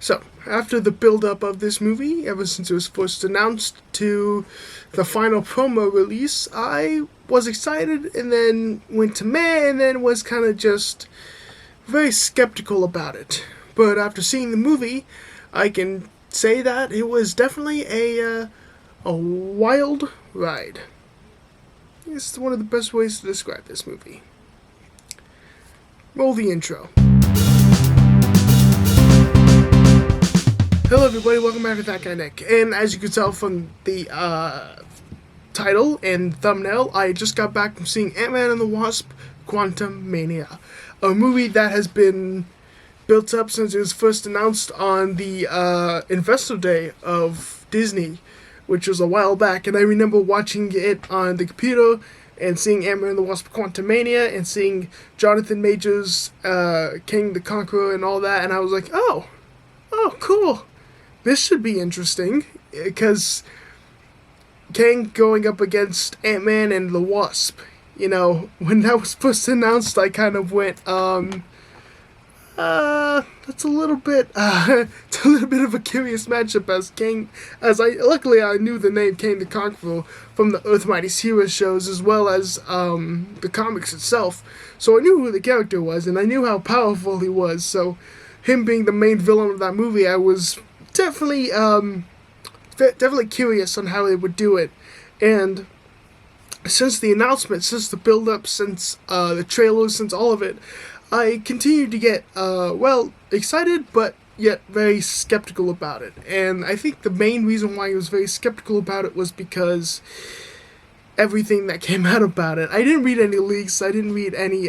So, after the build-up of this movie, ever since it was first announced to the final promo release, I was excited and then went to meh and then was kind of just very skeptical about it. But after seeing the movie, I can say that it was definitely a wild ride. It's one of the best ways to describe this movie. Roll the intro. Hello everybody, welcome back to ThatGuyNick. And as you can tell from the title and thumbnail, I just got back from seeing Ant-Man and the Wasp Quantumania. A movie that has been built up since it was first announced on the Investor Day of Disney, which was a while back. And I remember watching it on the computer and seeing Ant-Man and the Wasp Quantumania and seeing Jonathan Majors, King the Conqueror and all that. And I was like, oh, cool. This should be interesting, because Kang going up against Ant-Man and the Wasp, you know, when that was first announced, I kind of went, that's a little bit, it's a little bit of a curious matchup, luckily I knew the name King the Conqueror from the Earth Mightiest Heroes shows, as well as, the comics itself, so I knew who the character was, and I knew how powerful he was, so him being the main villain of that movie, I was definitely curious on how they would do it. And since the announcement, since the build-up, since the trailers, since all of it, I continued to get, excited, but yet very skeptical about it. And I think the main reason why I was very skeptical about it was because everything that came out about it. I didn't read any leaks, I didn't read any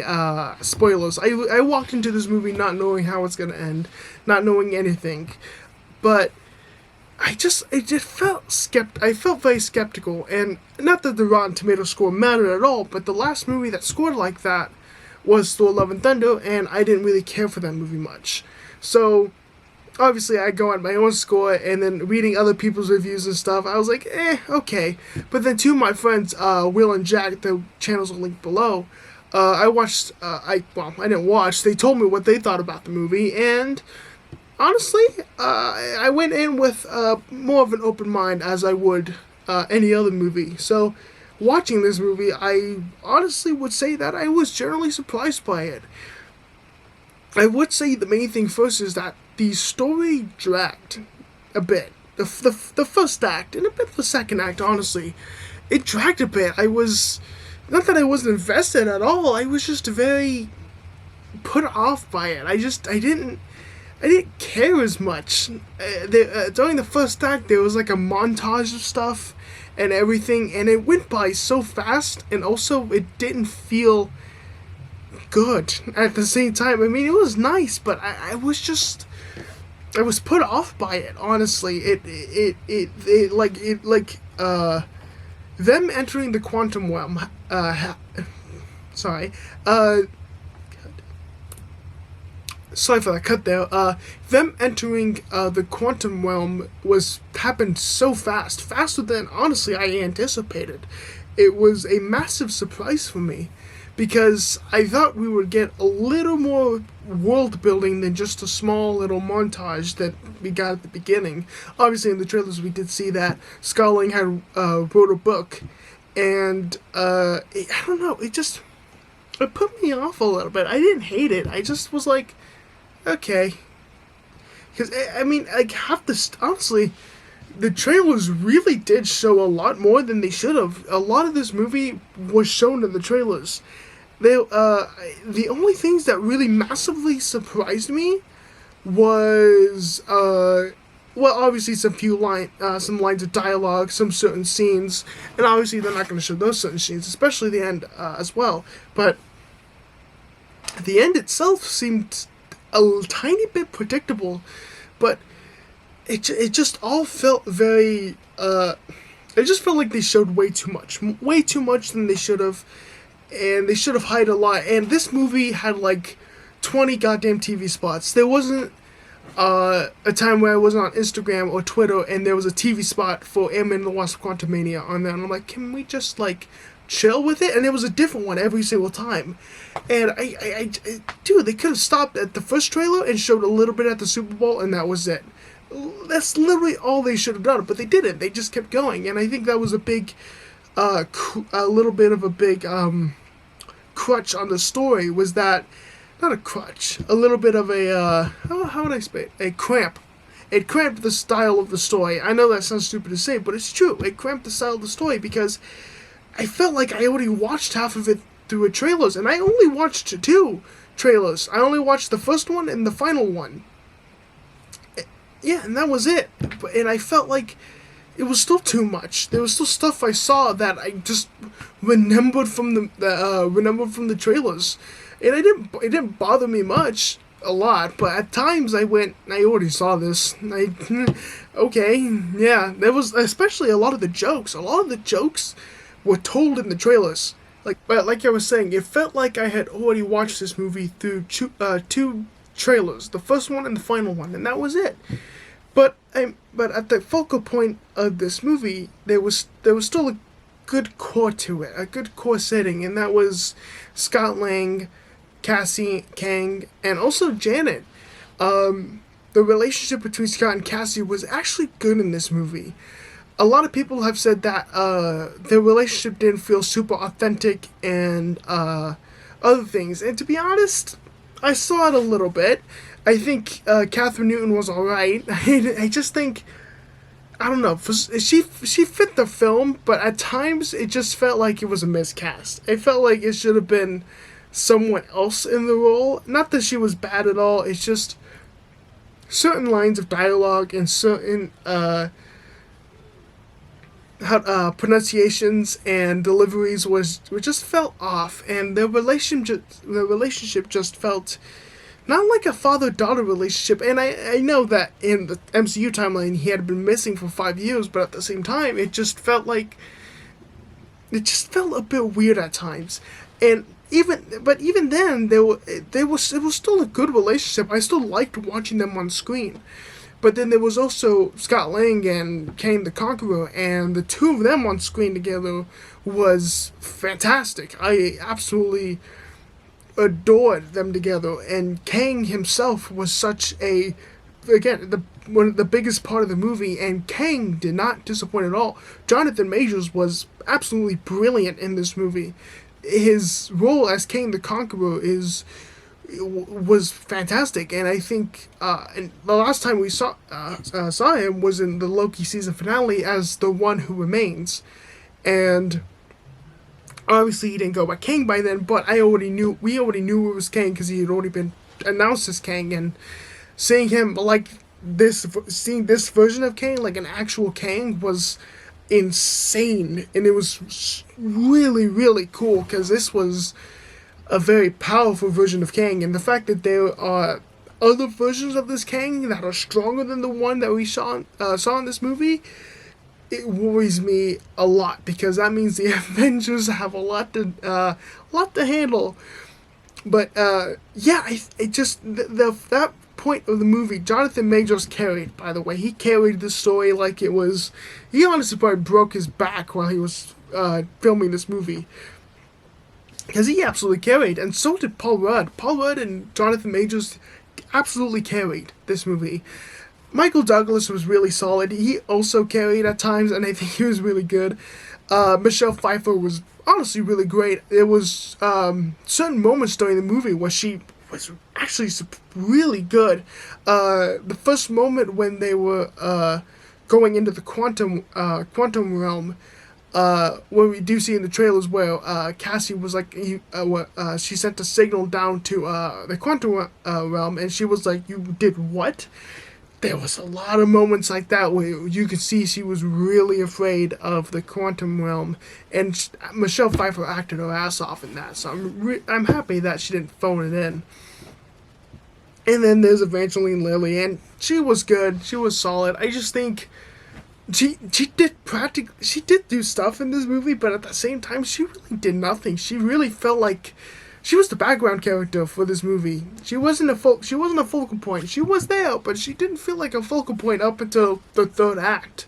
spoilers. I walked into this movie not knowing how it's going to end, not knowing anything. But I felt very skeptical, and not that the Rotten Tomato score mattered at all, but the last movie that scored like that was Thor: Love and Thunder, and I didn't really care for that movie much. So, obviously I go on my own score, and then reading other people's reviews and stuff, I was like, okay. But then two of my friends, Will and Jack, the channels are linked below, I didn't watch, they told me what they thought about the movie, and honestly, I went in with more of an open mind as I would any other movie. So, watching this movie, I honestly would say that I was generally surprised by it. I would say the main thing first is that the story dragged a bit. The first act, and a bit of the second act, honestly. It dragged a bit. Not that I wasn't invested at all, I was just very put off by it. I didn't care as much. During the first act, there was like a montage of stuff and everything, and it went by so fast, and also it didn't feel good at the same time. I mean, it was nice, but I was put off by it, honestly. Them entering the Quantum Realm, sorry for that cut there. Them entering the Quantum Realm happened so fast, faster than honestly I anticipated. It was a massive surprise for me, because I thought we would get a little more world building than just a small little montage that we got at the beginning. Obviously, in the trailers we did see that Scarling had wrote a book, and I don't know, it put me off a little bit. I didn't hate it. I just was like, okay. Because, I mean, like, honestly, the trailers really did show a lot more than they should have. A lot of this movie was shown in the trailers. The only things that really massively surprised me was, obviously some lines of dialogue, some certain scenes, and obviously they're not going to show those certain scenes, especially the end as well. But the end itself seemed a tiny bit predictable, but it just all felt very, it just felt like they showed way too much than they should have, and they should have hid a lot. And this movie had like 20 goddamn TV spots. There wasn't a time where I wasn't on Instagram or Twitter and there was a TV spot for Ant-Man and the Wasp Quantumania on there, and I'm like, can we just like chill with it, and it was a different one every single time. And dude, they could have stopped at the first trailer and showed a little bit at the Super Bowl, and that was it. That's literally all they should have done, but they didn't. They just kept going, and I think that was a big, a little bit of a big crutch on the story. Was that not a crutch? A little bit of a how would I say it? A cramp. It cramped the style of the story. I know that sounds stupid to say, but it's true. It cramped the style of the story because I felt like I already watched half of it through trailers, and I only watched 2 trailers. I only watched the first one and the final one. Yeah, and that was it. And I felt like it was still too much. There was still stuff I saw that I just remembered from the trailers, and it didn't bother me much. A lot, but at times I already saw this. Okay, yeah, there was especially a lot of the jokes. A lot of the jokes were told in the trailers. Like I was saying, it felt like I had already watched this movie through 2 trailers, the first one and the final one, and that was it. But at the focal point of this movie, there was still a good core to it, a good core setting, and that was Scott Lang, Cassie, Kang, and also Janet. The relationship between Scott and Cassie was actually good in this movie. A lot of people have said that their relationship didn't feel super authentic and other things. And to be honest, I saw it a little bit. I think Catherine Newton was alright. I just think, I don't know, she fit the film, but at times it just felt like it was a miscast. It felt like it should have been someone else in the role. Not that she was bad at all, it's just certain lines of dialogue and certain pronunciations and deliveries just felt off, and their relationship just felt not like a father-daughter relationship. And I know that in the MCU timeline he had been missing for 5 years, but at the same time it just felt a bit weird at times. And even then, it was still a good relationship. I still liked watching them on screen. But then there was also Scott Lang and Kang the Conqueror, and the 2 of them on screen together was fantastic. I absolutely adored them together, and Kang himself was such one of the biggest part of the movie, and Kang did not disappoint at all. Jonathan Majors was absolutely brilliant in this movie. His role as Kang the Conqueror was fantastic, and I think and the last time we saw him was in the Loki season finale as the One Who Remains, and obviously he didn't go by Kang by then, but we already knew it was Kang because he had already been announced as Kang, and seeing him seeing this version of Kang, like an actual Kang, was insane, and it was really, really cool because this was a very powerful version of Kang, and the fact that there are other versions of this Kang that are stronger than the one that we saw in this movie, it worries me a lot, because that means the Avengers have a lot to handle. But yeah, that point of the movie, Jonathan Majors carried, by the way. He carried the story like it was... He honestly probably broke his back while he was filming this movie, because he absolutely carried, and so did Paul Rudd. Paul Rudd and Jonathan Majors absolutely carried this movie. Michael Douglas was really solid. He also carried at times, and I think he was really good. Michelle Pfeiffer was honestly really great. There was certain moments during the movie where she was actually really good. The first moment when they were going into the quantum realm, where we do see in the trailers where Cassie was like, she sent a signal down to the quantum realm, and she was like, "You did what?" There was a lot of moments like that where you could see she was really afraid of the quantum realm, and Michelle Pfeiffer acted her ass off in that. So I'm happy that she didn't phone it in. And then there's Evangeline Lilly, and she was good. She was solid. I just think she did do stuff in this movie, but at the same time, she really did nothing. She really felt like she was the background character for this movie. She wasn't a focal point. She was there, but she didn't feel like a focal point up until the third act.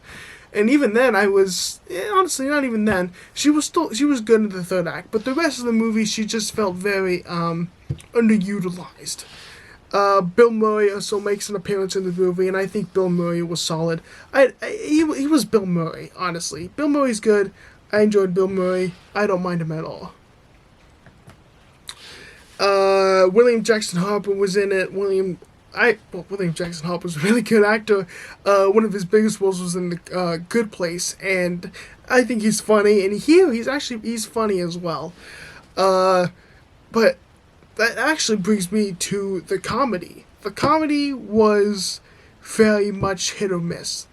And even then, I was honestly not even then. She was good in the third act, but the rest of the movie, she just felt very underutilized. Bill Murray also makes an appearance in the movie, and I think Bill Murray was solid. He was Bill Murray, honestly. Bill Murray's good. I enjoyed Bill Murray. I don't mind him at all. William Jackson Harper was in it. William Jackson Harper was a really good actor. One of his biggest roles was in the Good Place, and I think he's funny. And here, he's funny as well. But that actually brings me to the comedy. The comedy was very much hit or miss.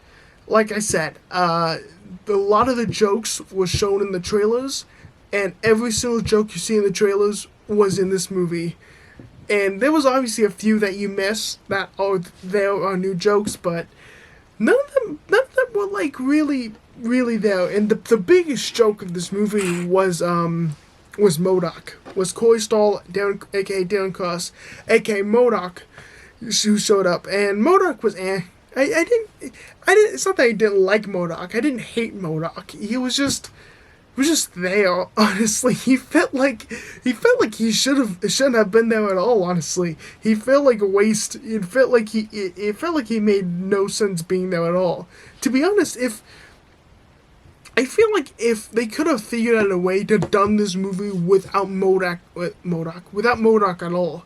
Like I said, a lot of the jokes were shown in the trailers, and every single joke you see in the trailers was in this movie. And there was obviously a few that you miss that there are new jokes, but none of them were like really, really there. And the biggest joke of this movie was MODOK. Was Corey Stoll, aka Darren Cross, aka MODOK, who showed up. And MODOK was I didn't. It's not that I didn't like MODOK. I didn't hate MODOK. He was just there. Honestly, he felt like he shouldn't have been there at all. Honestly, he felt like a waste. It felt like he made no sense being there at all. To be honest, I feel like if they could have figured out a way to done this movie without MODOK at all,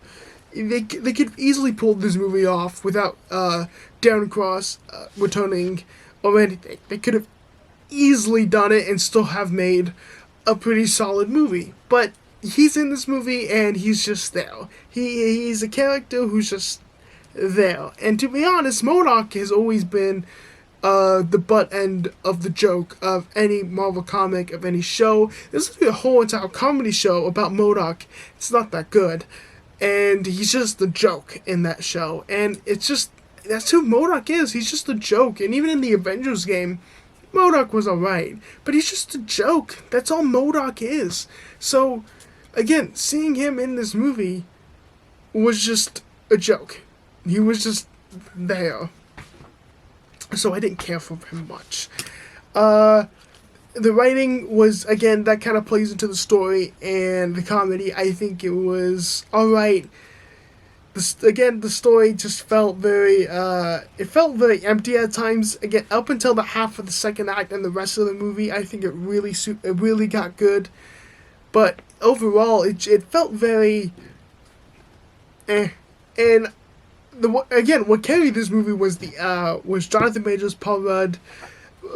they could easily pull this movie off without Darren Cross returning or anything. They could have easily done it and still have made a pretty solid movie. But he's in this movie and he's just there. He's a character who's just there. And to be honest, MODOK has always been the butt end of the joke of any Marvel comic, of any show. There's a whole entire comedy show about MODOK. It's not that good. And he's just the joke in that show. And it's just, that's who MODOK is. He's just a joke. And even in the Avengers game, MODOK was alright. But he's just a joke. That's all MODOK is. So, again, seeing him in this movie was just a joke. He was just there. So I didn't care for him much. The writing was, again, that kind of plays into the story and the comedy. I think it was alright. The story just felt very empty at times. Again, up until the half of the second act and the rest of the movie, I think it really got good. But overall, it felt very And what carried this movie was was Jonathan Majors, Paul Rudd,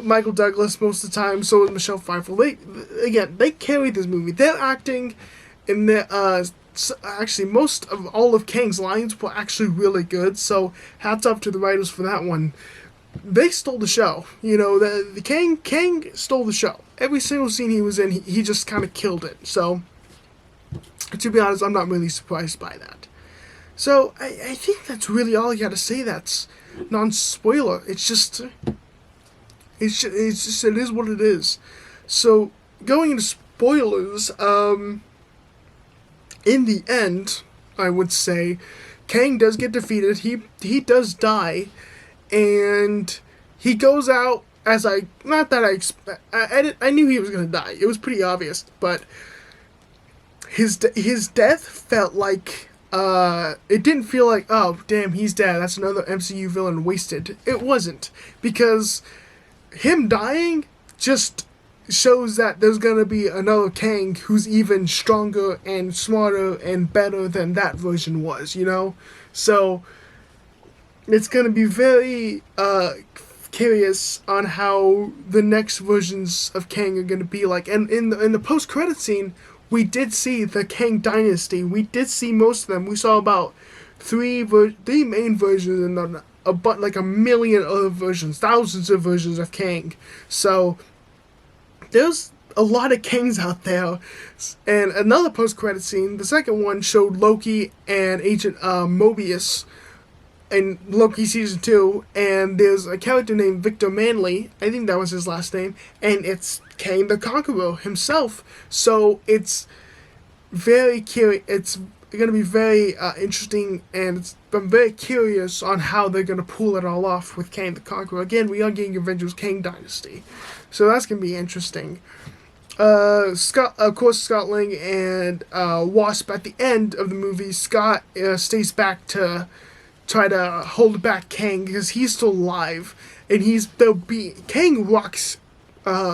Michael Douglas most of the time. So was Michelle Pfeiffer. They carried this movie. Their acting and actually most of all of Kang's lines were actually really good. So hats off to the writers for that one. They stole the show. You know, the Kang stole the show. Every single scene he was in, he just kind of killed it. So to be honest, I'm not really surprised by that. So I think that's really all I gotta say. That's non-spoiler. It is what it is. So going into spoilers, in the end, I would say Kang does get defeated. He does die, and he goes out as I knew he was gonna die. It was pretty obvious, but his death felt like. It didn't feel like, oh, damn, he's dead, that's another MCU villain wasted. It wasn't. Because him dying just shows that there's gonna be another Kang who's even stronger and smarter and better than that version was, you know? So, it's gonna be very, curious on how the next versions of Kang are gonna be like. And in the post-credit scene, we did see the Kang Dynasty. We did see most of them. We saw about three main versions and then like a million other versions, thousands of versions of Kang. So there's a lot of Kangs out there. And another post-credit scene, the second one showed Loki and Agent Mobius in Loki Season 2, and there's a character named Victor Manley, I think that was his last name, and it's Kang the Conqueror himself. So it's very curious. It's going to be very interesting, and I'm very curious on how they're gonna pull it all off with Kang the Conqueror. Again, we are getting Avengers Kang Dynasty, so that's gonna be interesting. Scott, of course, Scott Lang and Wasp at the end of the movie. Scott stays back to try to hold back Kang because he's still alive, and Kang rocks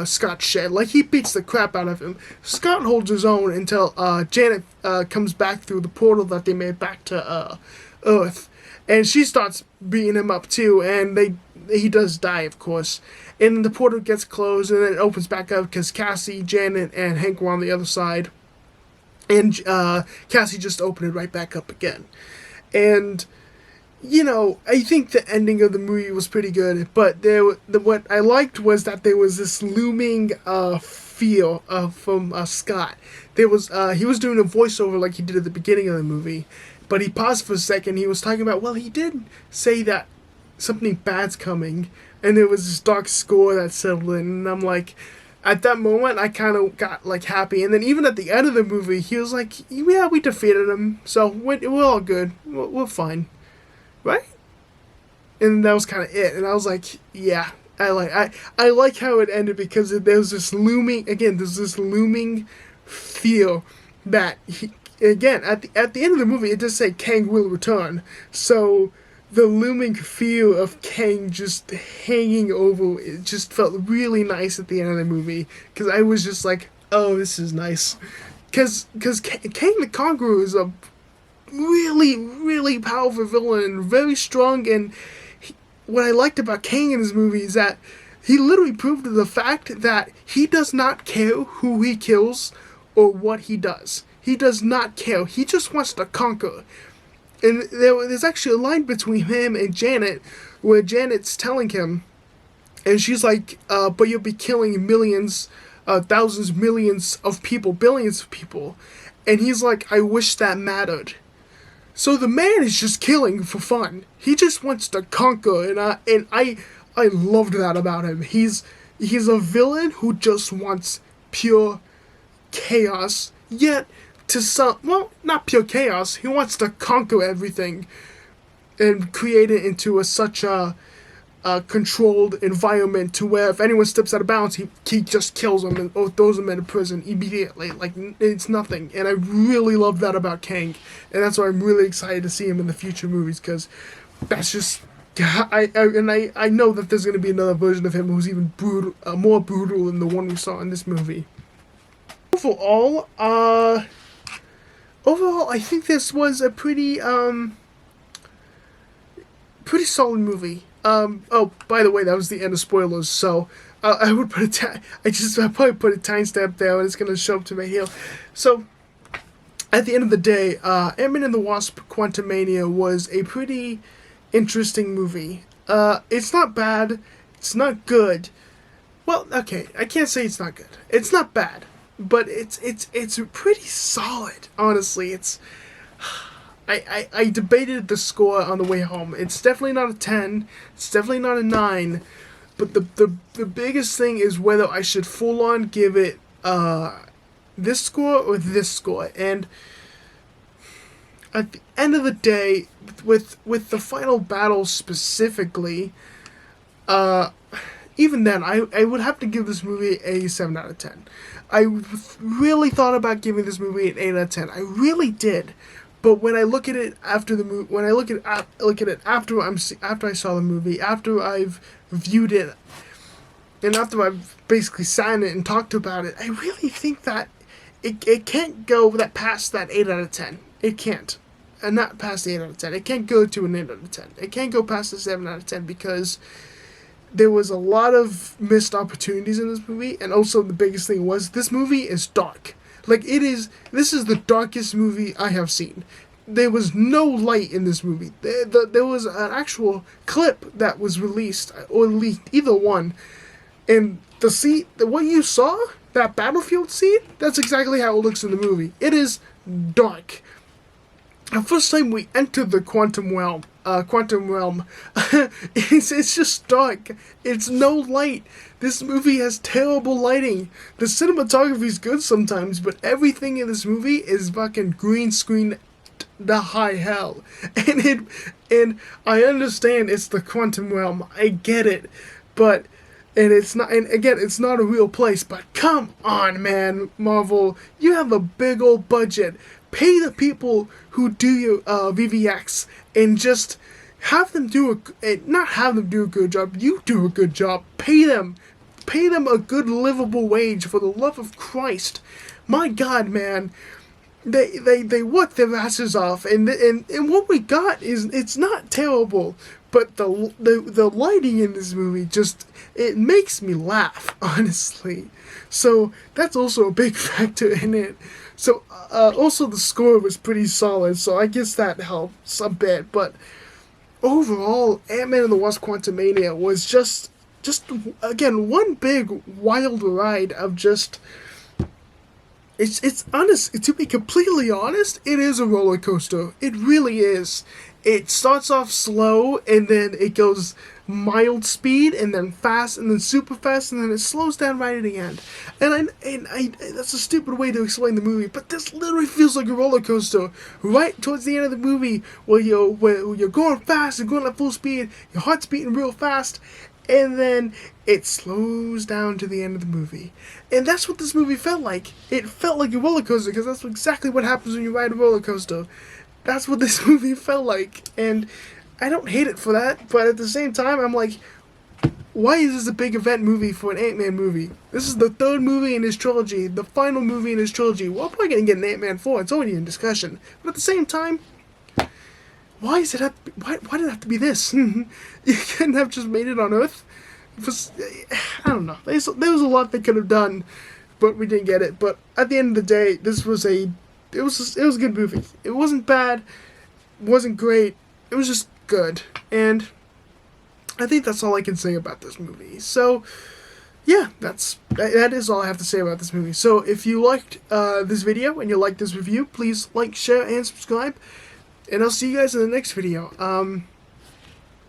Scott's shed. Like, he beats the crap out of him. Scott holds his own until Janet comes back through the portal that they made back to Earth, and she starts beating him up too, and he does die, of course. And the portal gets closed, and then it opens back up because Cassie, Janet, and Hank were on the other side. And Cassie just opened it right back up again. And, you know, I think the ending of the movie was pretty good. But what I liked was that there was this looming feel from Scott. He was doing a voiceover like he did at the beginning of the movie. But he paused for a second. He was talking about, well, he did say that something bad's coming. And there was this dark score that settled in, and I'm like, at that moment, I kind of got, like, happy. And then even at the end of the movie, he was like, yeah, we defeated him, so we're all good. We're fine. Right? And that was kind of it. And I was like, yeah, I like how it ended, because there's this looming feel that, again, at the end of the movie, it does say Kang will return. So the looming feel of Kang just hanging over, it just felt really nice at the end of the movie, because I was just like, oh, this is nice. Because Kang the Conqueror is a really, really powerful villain, and very strong, and what I liked about Kang in this movie is that he literally proved the fact that he does not care who he kills or what he does. He does not care. He just wants to conquer. And there's actually a line between him and Janet where Janet's telling him, and she's like, but you'll be killing millions, thousands, millions of people, billions of people. And he's like, I wish that mattered. So the man is just killing for fun. He just wants to conquer, and I loved that about him. He's a villain who just wants pure chaos, yet to some, well, not pure chaos. He wants to conquer everything and create it into such a controlled environment to where if anyone steps out of bounds, he just kills them or throws them in a prison immediately. Like, it's nothing. And I really love that about Kang, and that's why I'm really excited to see him in the future movies, because that's just, I know that there's going to be another version of him who's even more brutal than the one we saw in this movie. Overall, I think this was a pretty solid movie. Oh, by the way, that was the end of spoilers, so I would put I'll probably put a timestamp there, and it's going to show up to my heel. So, at the end of the day, Ant-Man and the Wasp Quantumania was a pretty interesting movie. It's not bad, it's not good. Well, okay, I can't say it's not good. It's not bad. But it's pretty solid, honestly. I debated the score on the way home. It's definitely not a 10. It's definitely not a 9. But the biggest thing is whether I should full on give it this score or this score. And at the end of the day, with the final battle specifically, even then, I would have to give this movie a 7 out of 10. I really thought about giving this movie an 8 out of 10. I really did. But when I look at it after the movie, when I look at it after I saw the movie, after I've viewed it, and after I've basically sat in it and talked about it, I really think that it can't go past that 8 out of 10. It can't. And not past the 8 out of 10. It can't go to an 8 out of 10. It can't go past the 7 out of 10 because there was a lot of missed opportunities in this movie, and also the biggest thing was this movie is dark. Like, this is the darkest movie I have seen. There was no light in this movie. There was an actual clip that was released, or leaked, either one, and what you saw, that battlefield scene, that's exactly how it looks in the movie. It is dark. The first time we entered the Quantum Realm, it's just dark. It's no light. This movie has terrible lighting. The cinematography is good sometimes, but everything in this movie is fucking green screen the high hell. And I understand it's the Quantum Realm. I get it, but. And it's not, and again, it's not a real place, but come on, man, Marvel, you have a big old budget. Pay the people who do your VVX and just have them do not have them do a good job, you do a good job. Pay them a good livable wage, for the love of Christ. My God, man. They work their asses off, and what we got is, it's not terrible, but the lighting in this movie just, it makes me laugh, honestly. So that's also a big factor in it. So also the score was pretty solid, so I guess that helps a bit. But overall, Ant-Man and the Wasp: Quantumania was just again one big wild ride of just. It's honest, to be completely honest, it is a roller coaster. It really is. It starts off slow, and then it goes mild speed, and then fast, and then super fast, and then it slows down right at the end. And I that's a stupid way to explain the movie, but this literally feels like a roller coaster. Right towards the end of the movie, where you're going fast, you're going at full speed, your heart's beating real fast, and then it slows down to the end of the movie. And that's what this movie felt like. It felt like a roller coaster, because that's exactly what happens when you ride a roller coaster. That's what this movie felt like. And I don't hate it for that, but at the same time, I'm like, why is this a big event movie for an Ant-Man movie? This is the third movie in his trilogy, the final movie in his trilogy. We're probably going to get an Ant-Man 4. It's already in discussion. But at the same time, why did it have to be this? You couldn't have just made it on Earth? I don't know. There was a lot they could have done, but we didn't get it. But at the end of the day, this was it was a good movie. It wasn't bad, wasn't great. It was just good, and I think that's all I can say about this movie. So, yeah, that is all I have to say about this movie. So, if you liked this video and you liked this review, please like, share, and subscribe. And I'll see you guys in the next video.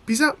Peace out.